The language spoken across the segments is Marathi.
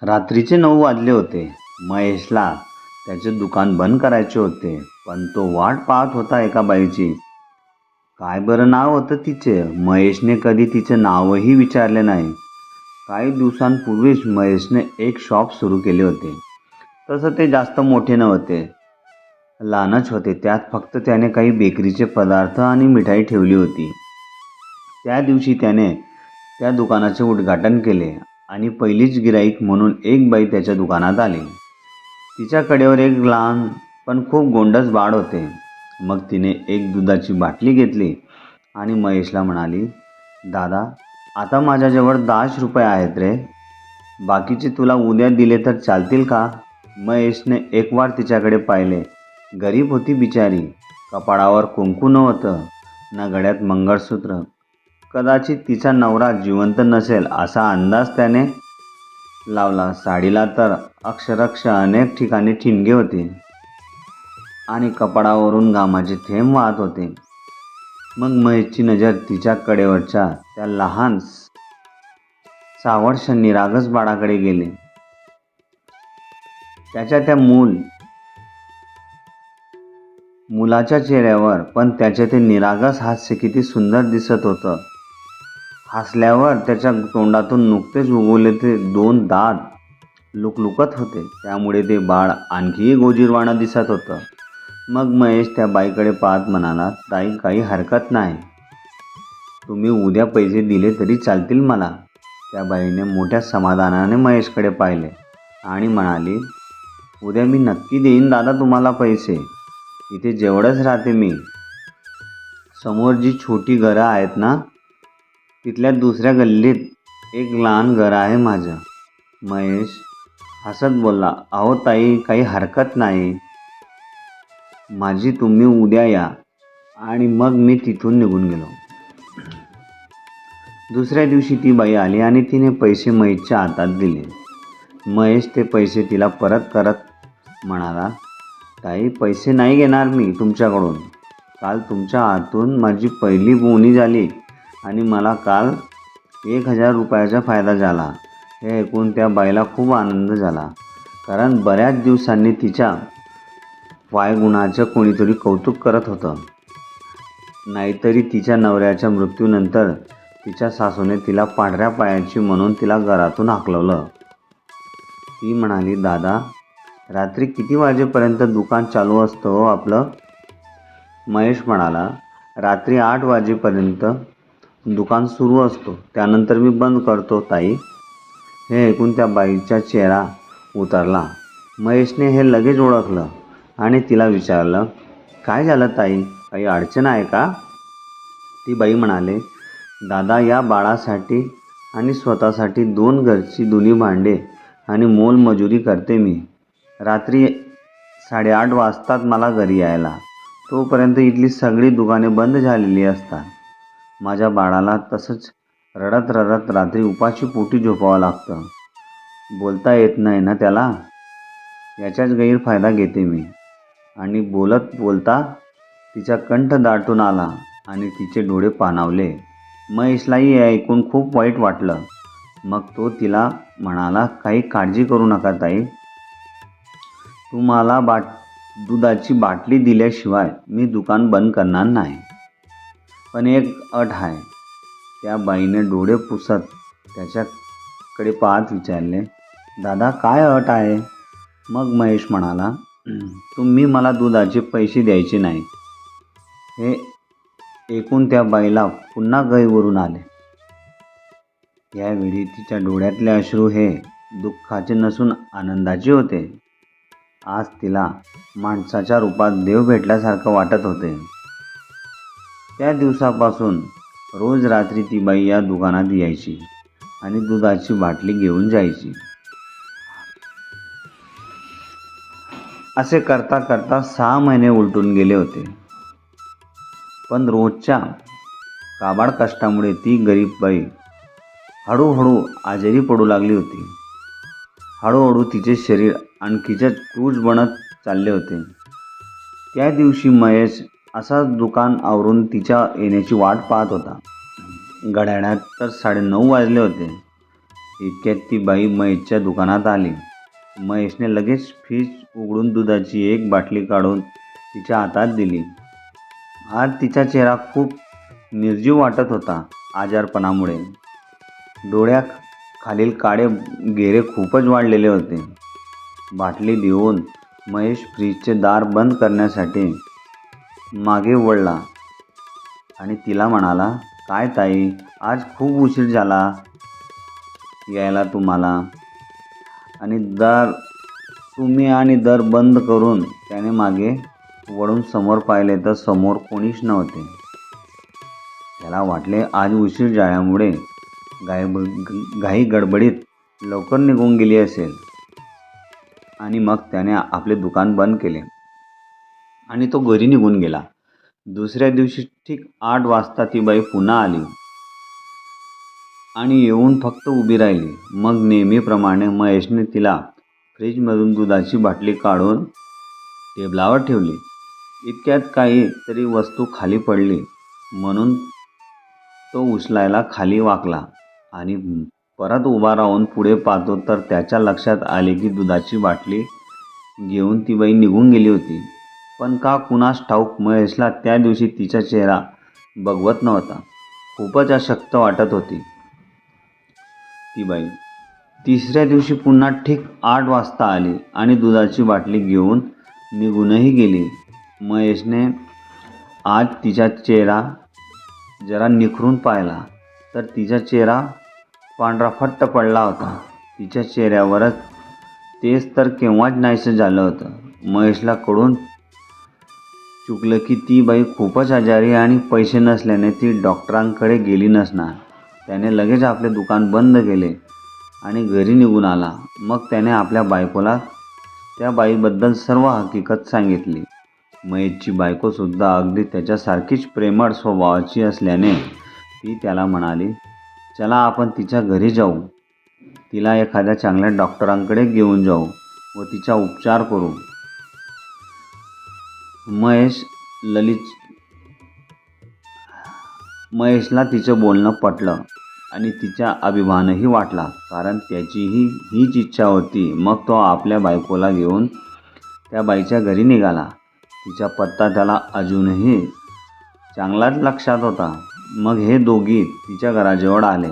रात्रीचे 9 वाजले होते. महेशला त्याचे दुकान बंद करायचे होते, पण तो वाट पाहत होता एका बाईची. काय बरं नाव होतं तिचे? महेशने कधी तिचं नावही विचारले नाही. काही दिवसांपूर्वीच महेशने एक शॉप सुरू केले होते. तसं ते जास्त मोठे नव्हते, लहानच होते. त्यात फक्त त्याने काही बेकरीचे पदार्थ आणि मिठाई ठेवली होती. त्या दिवशी त्याने त्या दुकानाचे उद्घाटन केले आणि पहिलीच गिराईक म्हणून एक बाई त्याच्या दुकानात आली. तिच्या कडेवर एक लहान पण खूप गोंडस बाळ होते. मग तिने एक दुधाची बाटली घेतली आणि महेशला म्हणाली, दादा, आता माझ्याजवळ 10 रुपये आहेत रे. बाकीचे तुला उद्या दिले तर चालतील का? महेशने एकवार तिच्याकडे पाहिले. गरीब होती बिचारी. कपाळावर कुंकू नव्हतं, ना गळ्यात मंगळसूत्र. कदाचित तिचा नवरा जिवंत नसेल असा अंदाज त्याने लावला. साडीला तर अक्षरशः अनेक ठिकाणी ठिणगे होते आणि कपाळावरून घामाचे थेंब वाहत होते. मग महेशची नजर तिच्या कडेवरच्या त्या लहान सावळशा निरागस बाळाकडे गेले. त्याच्या त्या मुलाच्या चेहऱ्यावर पण त्याचे ते निरागस हास्य किती सुंदर दिसत होतं. हसल्यावर त्याच्या तोंडातून नुकतेच उगवले ते 2 दात लुकलुकत होते. त्यामुळे ते बाळ आणखीही गोजीरवाणं दिसत होतं. मग महेश त्या बाईकडे पाहत म्हणाला, ताई, काही हरकत नाही. तुम्ही उद्या पैसे दिले तरी चालतील मला. त्या बाईने मोठ्या समाधानाने महेशकडे पाहिले आणि म्हणाली, उद्या मी नक्की देईन दादा तुम्हाला पैसे. इथे जेवढंच राहते मी. समोर जी छोटी घरं आहेत ना, तिथल्या दुसऱ्या गल्लीत एक लहान घर आहे माझं. महेश हसत बोलला, अहो ताई, काही हरकत नाही माझी, तुम्ही उद्या या. आणि मग मी तिथून निघून गेलो. दुसऱ्या दिवशी ती बाई आली आणि तिने पैसे महेशच्या हातात दिले. महेश ते पैसे तिला परत करत म्हणाला, ताई, पैसे नाही घेणार मी तुमच्याकडून. काल तुमच्या हातून माझी पहिली बोनी झाली आणि मला काल 1000 रुपयाचा फायदा झाला. हे ऐकून त्या बाईला खूप आनंद झाला, कारण बऱ्याच दिवसांनी तिच्या वायगुणाचं कोणीतरी कौतुक करत होतं. नाहीतरी तिच्या नवऱ्याच्या मृत्यूनंतर तिच्या सासूने तिला पांढऱ्या पायाची म्हणून तिला घरातून हाकलवलं. ती म्हणाली, दादा, रात्री किती वाजेपर्यंत दुकान चालू असतं हो आपलं? महेश म्हणाला, रात्री 8 वाजेपर्यंत दुकान सुरू असतो, त्यानंतर मी बंद करतो ताई. हे ऐकून त्या बाईचा चेहरा उतरला. महेशने हे लगेच ओळखलं आणि तिला विचारलं, काय झालं ताई, काही अडचण आहे का? ती बाई म्हणाले, दादा, या बाळासाठी आणि स्वतःसाठी 2 घरची जुनी भांडे आणि मोलमजुरी करते मी. रात्री 8:30 वाजतात मला घरी यायला. तोपर्यंत इथली सगळी दुकाने बंद झालेली असतात. माझ्या बाळाला तसंच रडत रडत रात्री उपाशी पोटी झोपावं लागतं. बोलता येत नाही ना त्याला, याचाच गैरफायदा घेते मी. आणि बोलत बोलता तिचा कंठ दाटून आला आणि तिचे डोळे पाणावले. महेशलाही हे ऐकून खूप वाईट वाटलं. मग तो तिला म्हणाला, काही काळजी करू नका ताई, तुम्हाला दुधाची बाटली दिल्याशिवाय मी दुकान बंद करणार नाही. पण एक अट आहे. त्या बाईने डोळे पुसत त्याच्याकडे पाहत विचारले, दादा, काय अट आहे? मग महेश म्हणाला, तुम्ही मला दुधाचे पैसे द्यायचे नाही. हे ऐकून त्या बाईला पुन्हा गहिवरून आले. यावेळी तिच्या डोळ्यातले अश्रू हे दुःखाचे नसून आनंदाचे होते. आज तिला माणसाच्या रूपात देव भेटल्यासारखं वाटत होते. त्या दिवसापासून रोज रात्री ती बाई या दुकानात यायची आणि दुधाची बाटली घेऊन जायची. असे करता करता 6 महिने उलटून गेले होते. पण रोजच्या काबाड कष्टामुळे ती गरीब बाई हळूहळू आजारी पडू लागली होती. हळूहळू तिचे शरीर आणखीच क्रूर बनत चालले होते. त्या दिवशी महेश असाच दुकान आवरून तिच्या येण्याची वाट पाहत होता. घड्याळात तर 9:30 वाजले होते. इतक्यात ती बाई महेशच्या दुकानात आली. महेशने लगेच फ्रीज उघडून दुधाची एक बाटली काढून तिच्या हातात दिली. आज तिचा चेहरा खूप निर्जीव वाटत होता आजारपणामुळे. डोळ्याखालील काळे घेरे खूपच वाढलेले होते. बाटली देऊन महेश फ्रीजचे दार बंद करण्यासाठी मागे वळला आणि तिला म्हणाला, "काय ताई, आज खूप उशीर झाला यायला तुम्हाला." आणि दर बंद करून त्याने मागे वळून समोर पाहिले तर समोर कोणीच नव्हते. त्याला वाटले आज उशीर झाल्यामुळे घाई गडबडीत लवकर निघून गेली असेल आणि मग त्याने आपले दुकान बंद केले आणि तो घरी निघून गेला. दुसऱ्या दिवशी ठीक 8 वाजता ती बाई पुन्हा आली आणि येऊन फक्त उभी राहिली. मग नेहमीप्रमाणे महेशने तिला फ्रीजमधून दुधाची बाटली काढून टेबलावर ठेवली. इतक्यात काही तरी वस्तू खाली पडली म्हणून तो उचलायला खाली वाकला आणि परत उभा राहून पुढे पाहतो तर त्याच्या लक्षात आले की दुधाची बाटली घेऊन ती बाई निघून गेली होती. पण का कुणास ठाऊक महेशला त्या दिवशी तिचा चेहरा बघवत नव्हता. खूपच अशक्त वाटत होती ती बाई. तिसऱ्या दिवशी पुन्हा ठीक 8 वाजता आली आणि दुधाची बाटली घेऊन निघूनही गेली. महेशने आज तिचा चेहरा जरा निखरून पाहिला तर तिचा चेहरा पांढराफट्ट पडला होता. तिच्या चेहऱ्यावरच तेच तर केव्हाच नाहीसं झालं होतं. महेशला कळून चुकलं की ती बाई खूपच आजारी आणि पैसे नसल्याने ती डॉक्टरांकडे गेली नसणार. त्याने लगेच आपले दुकान बंद केले आणि घरी निघून आला. मग त्याने आपल्या बायकोला त्या बाईबद्दल सर्व हकीकत सांगितली. महेशची बायकोसुद्धा अगदी त्याच्यासारखीच प्रेमळ स्वभावाची असल्याने ती त्याला म्हणाली, "चला आपण तिच्या घरी जाऊ. तिला एखाद्या चांगल्या डॉक्टरांकडे घेऊन जाऊ व तिचा उपचार करू." महेशला तिचं बोलणं पटलं आणि तिचा अभिमानही वाटला, कारण त्याचीही हीच इच्छा होती. मग तो आपल्या बायकोला घेऊन त्या बाईच्या घरी निघाला. तिचा पत्ता त्याला अजूनही चांगलाच लक्षात होता. मग हे दोघी तिच्या घराजवळ आले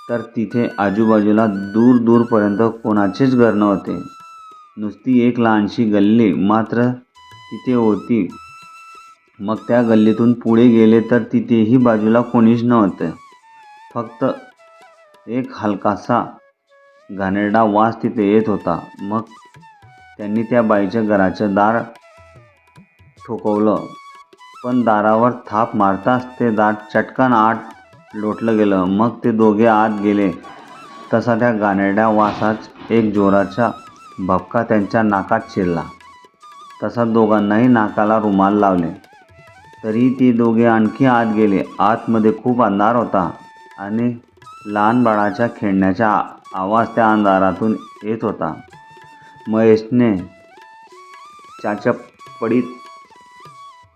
तर तिथे आजूबाजूला दूरपर्यंत कोणाचेच घर नव्हते. नुसती एक लहानशी गल्ली मात्र तिथे होती. मग त्या गल्लीतून पुढे गेले तर तिथेही बाजूला कोणीच नव्हतं. फक्त एक हलकासा घाणेरडा वास तिथे येत होता. मग त्यांनी त्या बाईच्या घराचं दार ठोकवलं, पण दारावर थाप मारताच ते दार चटकन आत लोटलं गेलं. मग ते दोघे आत गेले तसा त्या घाणेरड्या वासाचा एक जोराचा भपका त्यांच्या नाकात शिरला. तसा दोघांनाही नाकाला रुमाल लावले. तरीही ते दोघे आणखी आत गेले. आतमध्ये खूप अंधार होता आणि लहान बाळाच्या खेळण्याचा आवाज त्या अंधारातून येत होता. महेशने चाचपडीत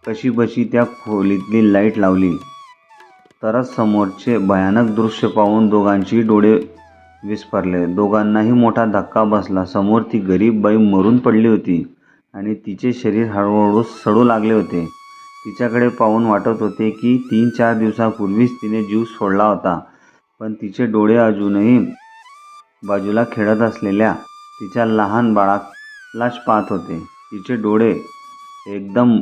कशीबशी त्या खोलीतली लाईट लावली. तरच समोरचे भयानक दृश्य पाहून दोघांचेही डोळे विस्फारले. दोघांनाही मोठा धक्का बसला. समोर ती गरीब बाई मरून पडली होती आणि तिचे शरीर हळूहळू सडू लागले होते. तिच्याकडे पाहून वाटत होते की 3-4 दिवसांपूर्वीच तिने जीव सोडला होता. पण तिचे डोळे अजूनही बाजूला खेळत असलेल्या तिच्या लहान बाळालाच पाहत होते. तिचे डोळे एकदम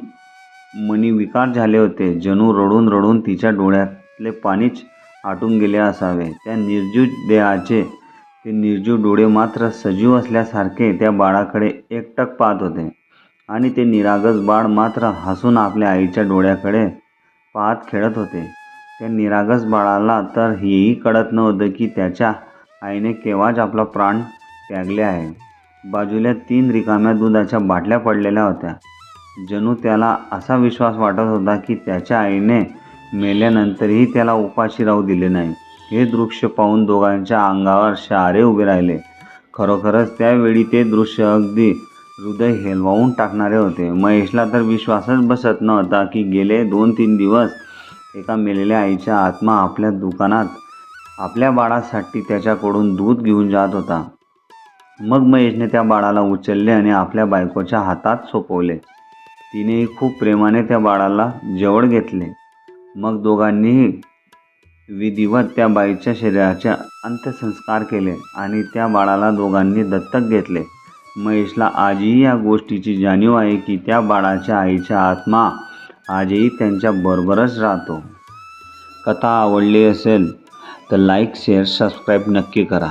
मणिविकार झाले होते. जणू रडून रडून तिच्या डोळ्यातले पाणीच आटून गेले असावे. त्या निर्जीव देहाचे ते निर्जीव डोळे मात्र सजीव असल्यासारखे त्या बाळाकडे एकटक पाहत होते आणि ते निरागस बाळ मात्र हसून आपल्या आईच्या डोळ्याकडे पाहत खेळत होते. त्या निरागस बाळाला तर हेही कळत नव्हतं की त्याच्या आईने केव्हाच आपला प्राण त्यागले आहे. बाजूला 3 रिकाम्या दुधाच्या बाटल्या पडलेल्या होत्या. जणू त्याला असा विश्वास वाटत होता की त्याच्या आईने मेल्यानंतरही त्याला उपाशी राहू दिले नाही. हे दृश्य पाहून दोघांच्या अंगावर शहारे उभे राहिले. खरोखरच त्यावेळी ते दृश्य अगदी हृदय हेलवून टाकणारे होते. महेशला तर विश्वासच बसत नव्हता की गेले 2-3 दिवस एका मेलेल्या आईचा आत्मा आपल्या दुकानात आपल्या बाळासाठी त्याच्याकडून दूध घेऊन जात होता. मग महेशने त्या बाळाला उचलले आणि आपल्या बायकोच्या हातात सोपवले. तिनेही खूप प्रेमाने त्या बाळाला जवळ घेतले. मग दोघांनीही विधिवत त्या बाईच्या शरीराचे अंत्यसंस्कार केले आणि त्या बाळाला दोघांनी दत्तक घेतले. महेशला आजही या गोष्टीची जाणीव आहे की त्या बाळाच्या आईचा आत्मा आजही त्यांच्या बरोबरच राहतो. कथा आवडली असेल तर लाईक, शेअर, सबस्क्राईब नक्की करा.